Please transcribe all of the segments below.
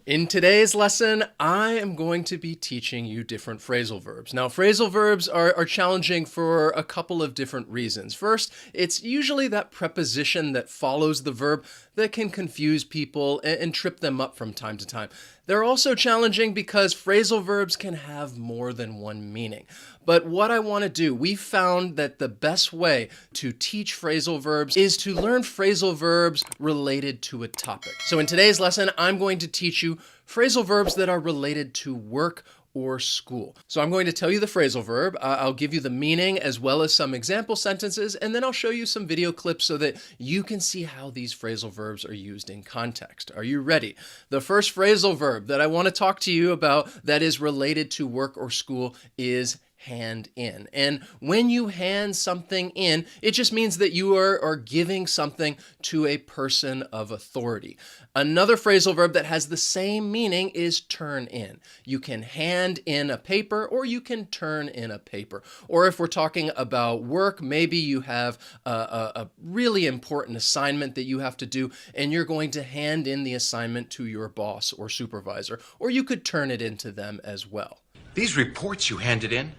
In today's lesson, I am going to be teaching you different phrasal verbs. Now, phrasal verbs are challenging for a couple of different reasons. First, it's usually that preposition that follows the verb that can confuse people and trip them up from time to time. They're also challenging because phrasal verbs can have more than one meaning. But what I want to do, we found that the best way to teach phrasal verbs is to learn phrasal verbs related to a topic. So in today's lesson, I'm going to teach you phrasal verbs that are related to work or school. So I'm going to tell you the phrasal verb, I'll give you the meaning as well as some example sentences, and then I'll show you some video clips so that you can see how these phrasal verbs are used in context. Are you ready? The first phrasal verb that I want to talk to you about that is related to work or school is hand in. And when you hand something in, it just means that you are giving something to a person of authority. Another phrasal verb that has the same meaning is turn in. You can hand in a paper or you can turn in a paper. Or if we're talking about work, maybe you have a really important assignment that you have to do and you're going to hand in the assignment to your boss or supervisor, or you could turn it in to them as well. These reports you handed in,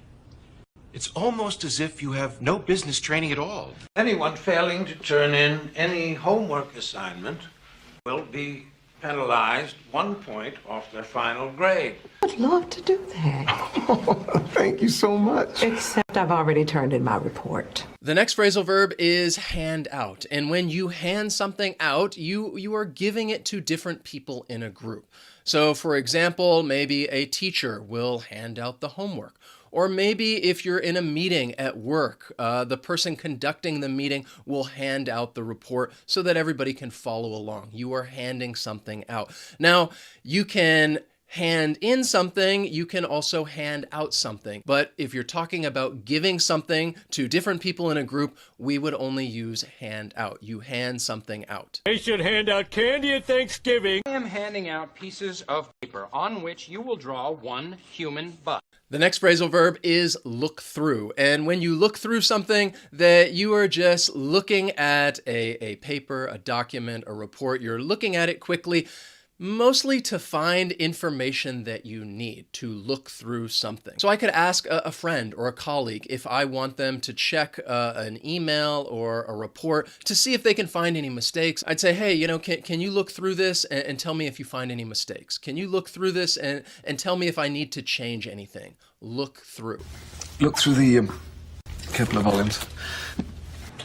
it's almost as if you have no business training at all. Anyone failing to turn in any homework assignment will be penalized 1 point off their final grade. I'd love to do that. Thank you so much. Except I've already turned in my report. The next phrasal verb is hand out. And when you hand something out, you are giving it to different people in a group. So for example, maybe a teacher will hand out the homework. Or maybe if you're in a meeting at work, the person conducting the meeting will hand out the report so that everybody can follow along. You are handing something out. Now, you can hand in something, you can also hand out something. But if you're talking about giving something to different people in a group, we would only use hand out. You hand something out. They should hand out candy at Thanksgiving. I am handing out pieces of paper on which you will draw one human butt. The next phrasal verb is look through. And when you look through something, that you are just looking at a paper, a document, a report, you're looking at it quickly, mostly to find information that you need to look through something. So I could ask a friend or a colleague if I want them to check an email or a report to see if they can find any mistakes. I'd say, hey, can you look through this and tell me if you find any mistakes? Can you look through this and tell me if I need to change anything? Look through. Look through the couple of volumes.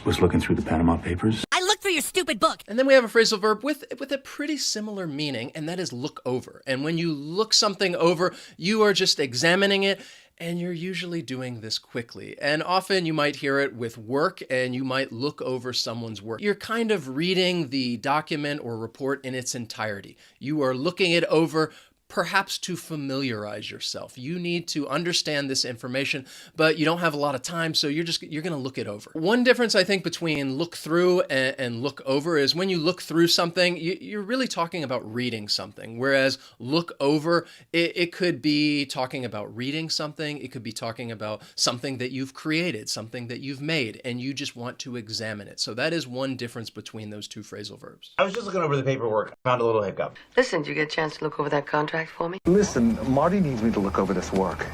Was looking through the Panama Papers. I looked through your stupid book. And then we have a phrasal verb with a pretty similar meaning, and that is look over. And when you look something over, you are just examining it, and you're usually doing this quickly. And often you might hear it with work, and you might look over someone's work. You're kind of reading the document or report in its entirety. You are looking it over, perhaps to familiarize yourself. You need to understand this information, but you don't have a lot of time, so you're going to look it over. One difference I think between look through and look over is when you look through something, you're really talking about reading something, whereas look over, it could be talking about reading something, it could be talking about something that you've created, something that you've made, and you just want to examine it. So that is one difference between those two phrasal verbs. I was just looking over the paperwork. I found a little hiccup. Listen, did you get a chance to look over that contract for me? Listen, Marty needs me to look over this work.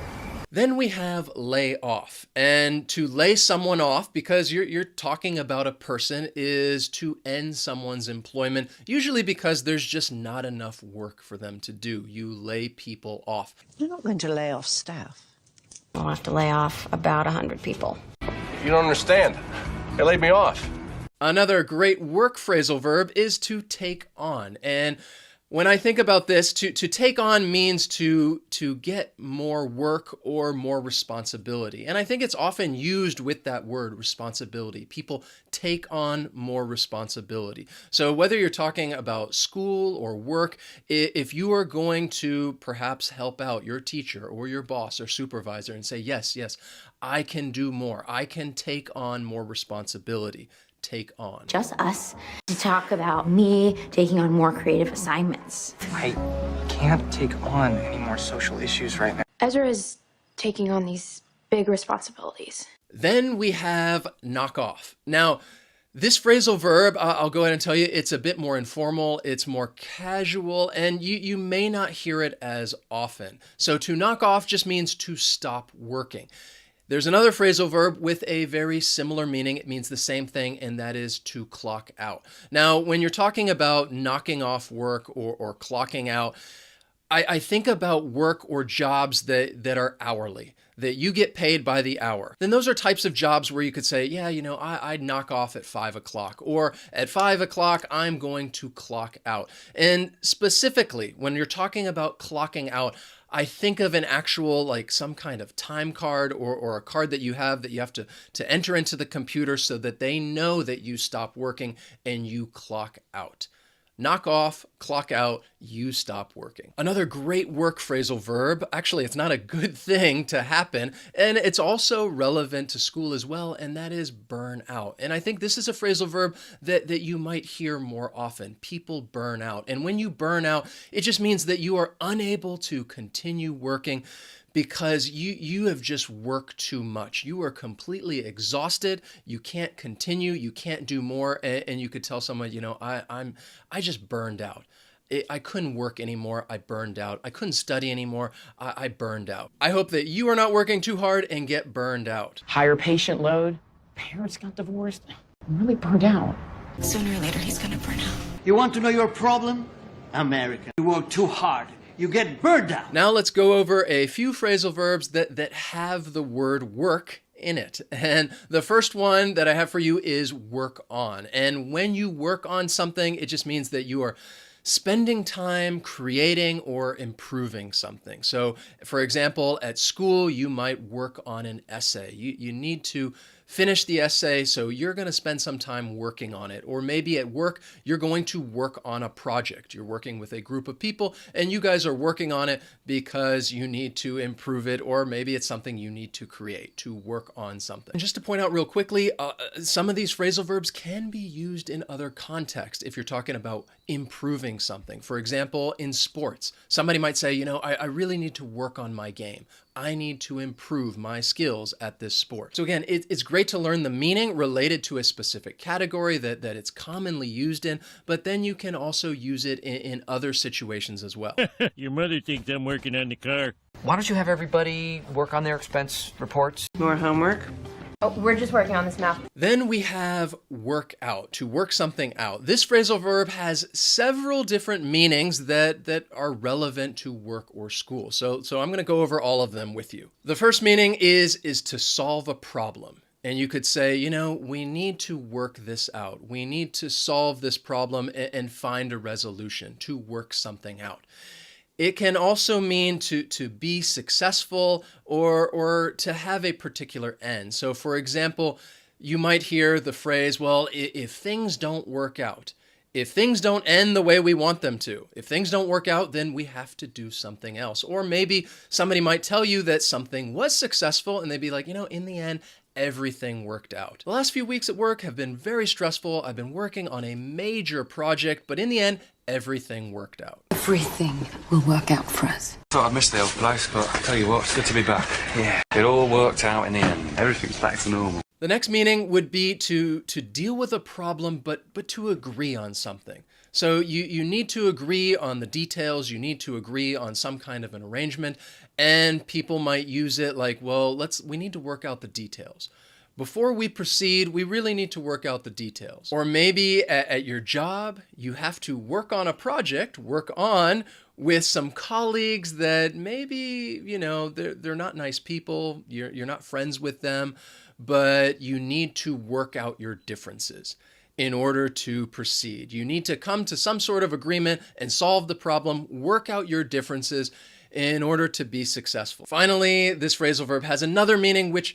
Then we have lay off. And to lay someone off, because you're talking about a person, is to end someone's employment, usually because there's just not enough work for them to do. You lay people off. You're not going to lay off staff. We'll have to lay off about 100 people. You don't understand. They laid me off. Another great work phrasal verb is to take on. And when I think about this, to take on means to get more work or more responsibility. And I think it's often used with that word, responsibility. People take on more responsibility. So whether you're talking about school or work, if you are going to perhaps help out your teacher or your boss or supervisor and say, yes, I can do more. I can take on more responsibility. Take on. Just us to talk about me taking on more creative assignments. I can't take on any more social issues right now. Ezra is taking on these big responsibilities. Then we have knock off. Now, This phrasal verb, I'll go ahead and tell you, it's a bit more informal, it's more casual, and you may not hear it as often. So to knock off just means to stop working. There's another phrasal verb with a very similar meaning. It means the same thing, and that is to clock out. Now, when you're talking about knocking off work or clocking out, I think about work or jobs that are hourly, that you get paid by the hour. Then those are types of jobs where you could say, yeah, I'd knock off at 5 o'clock, or at 5 o'clock, I'm going to clock out. And specifically, when you're talking about clocking out, I think of an actual, like some kind of time card or a card that you have to enter into the computer so that they know that you stop working and you clock out. Knock off, clock out, you stop working. Another great work phrasal verb, actually it's not a good thing to happen, and it's also relevant to school as well, and that is burn out. And I think this is a phrasal verb that you might hear more often. People burn out. And when you burn out, it just means that you are unable to continue working because you have just worked too much. You are completely exhausted. You can't continue. You can't do more. And you could tell someone, I just burned out. I couldn't work anymore. I burned out. I couldn't study anymore. I burned out. I hope that you are not working too hard and get burned out. Higher patient load. Parents got divorced. I'm really burned out. Sooner or later, he's gonna burn out. You want to know your problem? America. You work too hard. You get burned out. Now let's go over a few phrasal verbs that have the word work in it. And the first one that I have for you is work on. And when you work on something, it just means that you are spending time creating or improving something. So, for example, at school, you might work on an essay. You need to finish the essay, so you're going to spend some time working on it. Or maybe at work, you're going to work on a project. You're working with a group of people, and you guys are working on it because you need to improve it, or maybe it's something you need to create, to work on something. And just to point out real quickly, some of these phrasal verbs can be used in other contexts if you're talking about improving something. For example, in sports, somebody might say, I really need to work on my game. I need to improve my skills at this sport. So again, it's great to learn the meaning related to a specific category that it's commonly used in, but then you can also use it in other situations as well. Your mother thinks I'm working on the car. Why don't you have everybody work on their expense reports? More homework? Oh, we're just working on this math. Then we have work out, to work something out. This phrasal verb has several different meanings that are relevant to work or school. So I'm going to go over all of them with you. The first meaning is to solve a problem. And you could say, we need to work this out. We need to solve this problem and find a resolution, to work something out. It can also mean to be successful or to have a particular end. So for example, you might hear the phrase, well, if things don't work out, if things don't end the way we want them to, if things don't work out, then we have to do something else. Or maybe somebody might tell you that something was successful and they'd be like, in the end, everything worked out. The last few weeks at work have been very stressful. I've been working on a major project, but in the end, everything worked out. Everything will work out for us. Thought I'd missed the old place, but I tell you what, it's good to be back. Yeah, it all worked out in the end. Everything's back to normal. The next meaning would be to deal with a problem, but to agree on something. So you need to agree on the details, you need to agree on some kind of an arrangement, and people might use it like, well, we need to work out the details. Before we proceed, we really need to work out the details. Or maybe at your job, you have to work on a project, with some colleagues that maybe, they're not nice people, you're not friends with them, but you need to work out your differences in order to proceed. You need to come to some sort of agreement and solve the problem, work out your differences in order to be successful. Finally, this phrasal verb has another meaning which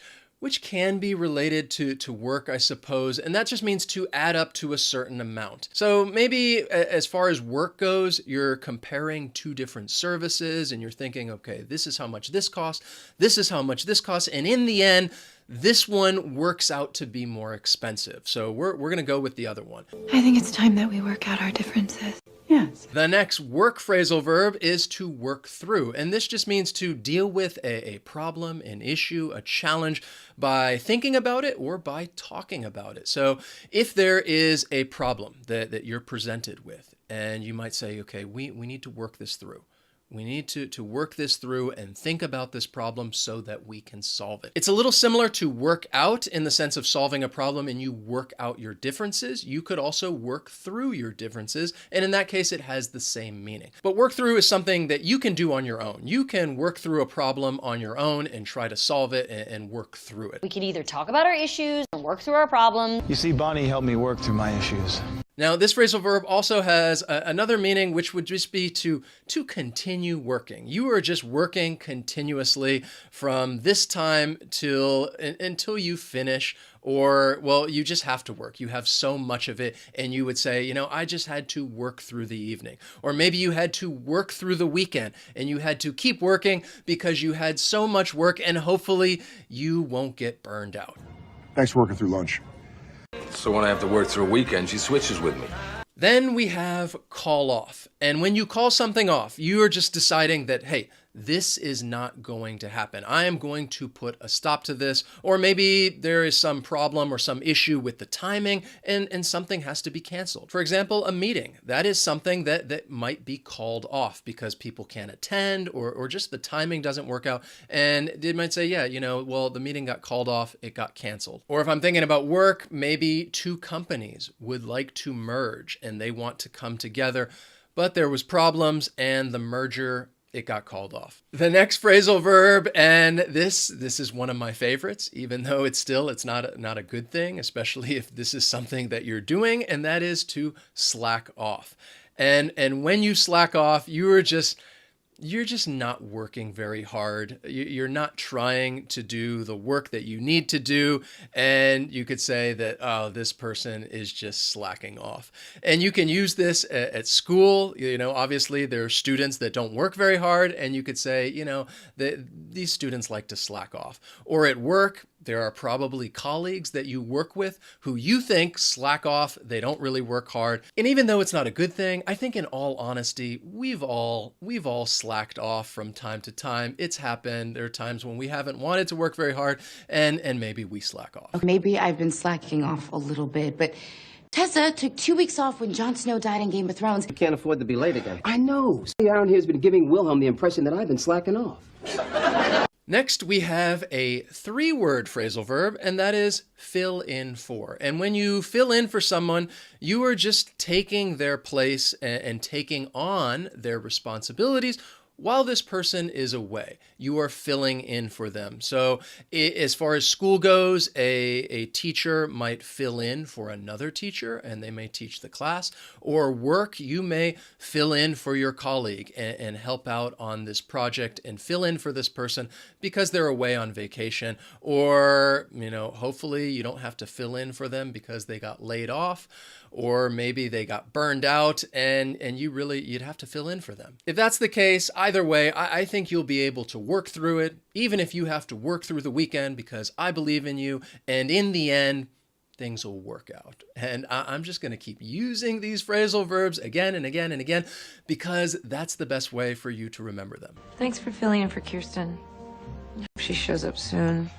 can be related to work, I suppose, and that just means to add up to a certain amount. So maybe as far as work goes, you're comparing two different services and you're thinking, okay, this is how much this costs, this is how much this costs, and in the end, this one works out to be more expensive. So we're going to go with the other one. I think it's time that we work out our differences. Yes. The next work phrasal verb is to work through, and this just means to deal with a problem, an issue, a challenge by thinking about it or by talking about it. So if there is a problem that you're presented with, and you might say, okay, we need to work this through. We need to work this through and think about this problem so that we can solve it. It's a little similar to work out in the sense of solving a problem and you work out your differences. You could also work through your differences, and in that case, it has the same meaning. But work through is something that you can do on your own. You can work through a problem on your own and try to solve it and work through it. We could either talk about our issues or work through our problems. You see, Bonnie helped me work through my issues. Now, this phrasal verb also has another meaning, which would just be to continue working. You are just working continuously from this time until you finish, or, well, you just have to work. You have so much of it, and you would say, I just had to work through the evening. Or maybe you had to work through the weekend, and you had to keep working because you had so much work, and hopefully you won't get burned out. Thanks for working through lunch. So when I have to work through a weekend, she switches with me. Then we have call off. And when you call something off, you are just deciding that, hey, this is not going to happen. I am going to put a stop to this. Or maybe there is some problem or some issue with the timing and something has to be canceled. For example, a meeting. That is something that might be called off because people can't attend or just the timing doesn't work out. And they might say, yeah, well, the meeting got called off, it got canceled. Or if I'm thinking about work, maybe two companies would like to merge and they want to come together, but there was problems and the merger, it got called off. The next phrasal verb, and this is one of my favorites, even though it's not a good thing, especially if this is something that you're doing, and that is to slack off. And when you slack off, you're just not working very hard. You're not trying to do the work that you need to do. And you could say that, oh, this person is just slacking off. And you can use this at school. Obviously there are students that don't work very hard. And you could say, that these students like to slack off. Or at work, there are probably colleagues that you work with who you think slack off. They don't really work hard. And even though it's not a good thing, I think in all honesty, we've all slacked off from time to time. It's happened. There are times when we haven't wanted to work very hard and maybe we slack off. Maybe I've been slacking off a little bit, but Tessa took 2 weeks off when Jon Snow died in Game of Thrones. You can't afford to be late again. I know. See, around here has been giving Wilhelm the impression that I've been slacking off. Next, we have a 3-word phrasal verb, and that is fill in for. And when you fill in for someone, you are just taking their place and taking on their responsibilities while this person is away. You are filling in for them. So as far as school goes, a teacher might fill in for another teacher and they may teach the class. Or work, you may fill in for your colleague and help out on this project and fill in for this person because they're away on vacation. Or, hopefully you don't have to fill in for them because they got laid off. Or maybe they got burned out and you'd have to fill in for them. If that's the case, either way, I think you'll be able to work through it, even if you have to work through the weekend, because I believe in you. And in the end, things will work out. And I'm just going to keep using these phrasal verbs again and again and again, because that's the best way for you to remember them. Thanks for filling in for Kirsten. Hope she shows up soon.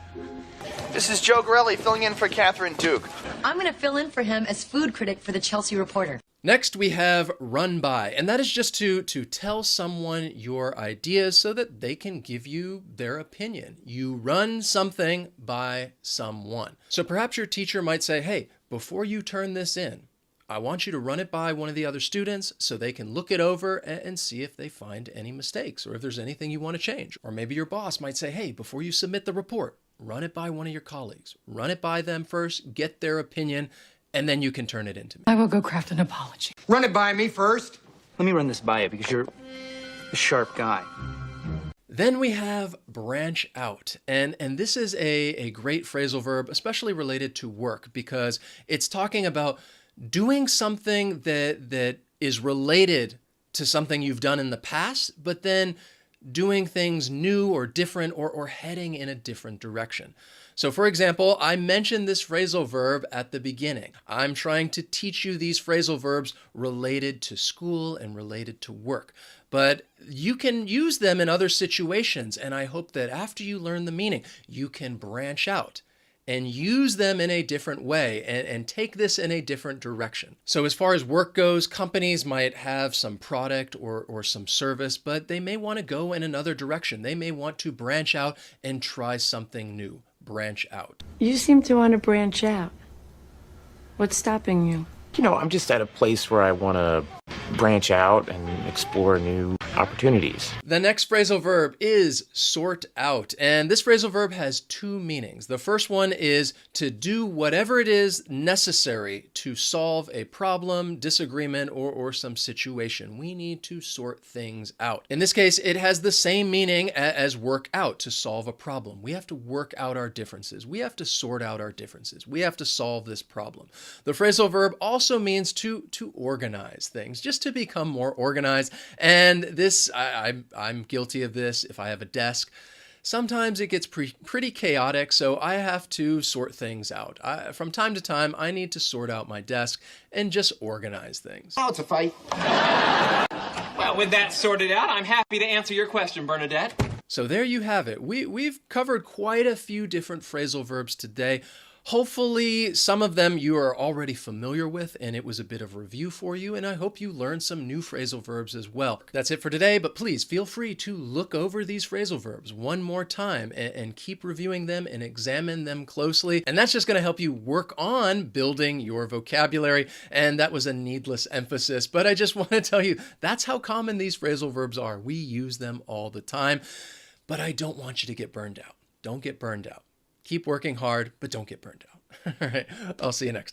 This is Joe Gorelli filling in for Catherine Duke. I'm going to fill in for him as food critic for the Chelsea Reporter. Next, we have run by, and that is just to tell someone your ideas so that they can give you their opinion. You run something by someone. So perhaps your teacher might say, hey, before you turn this in, I want you to run it by one of the other students so they can look it over and see if they find any mistakes or if there's anything you want to change. Or maybe your boss might say, hey, before you submit the report, run it by one of your colleagues. Run it by them first, get their opinion, and then you can turn it into me. I will go craft an apology. Run it by me first. Let me run this by you because you're a sharp guy. Then we have branch out. And this is a great phrasal verb, especially related to work, because it's talking about doing something that is related to something you've done in the past, but then doing things new or different or heading in a different direction. So for example, I mentioned this phrasal verb at the beginning. I'm trying to teach you these phrasal verbs related to school and related to work. But you can use them in other situations, and I hope that after you learn the meaning, you can branch out and use them in a different way and take this in a different direction. So as far as work goes, companies might have some product or some service, but they may want to go in another direction. They may want to branch out and try something new. Branch out. You seem to want to branch out. What's stopping you? I'm just at a place where I want to branch out and explore new opportunities. The next phrasal verb is sort out. And this phrasal verb has two meanings. The first one is to do whatever it is necessary to solve a problem, disagreement, or some situation. We need to sort things out. In this case, it has the same meaning as work out, to solve a problem. We have to work out our differences. We have to sort out our differences. We have to solve this problem. The phrasal verb also means to organize things, just to become more organized. And this, I'm guilty of this. If I have a desk, sometimes it gets pretty chaotic, so I have to sort things out. From time to time, I need to sort out my desk and just organize things. Now it's a fight. Well, with that sorted out, I'm happy to answer your question, Bernadette. So there you have it. We've covered quite a few different phrasal verbs today. Hopefully, some of them you are already familiar with, and it was a bit of review for you, and I hope you learned some new phrasal verbs as well. That's it for today, but please feel free to look over these phrasal verbs one more time and keep reviewing them and examine them closely. And that's just going to help you work on building your vocabulary, and that was a needless emphasis, but I just want to tell you that's how common these phrasal verbs are. We use them all the time, but I don't want you to get burned out. Don't get burned out. Keep working hard, but don't get burned out. All right, I'll see you next time.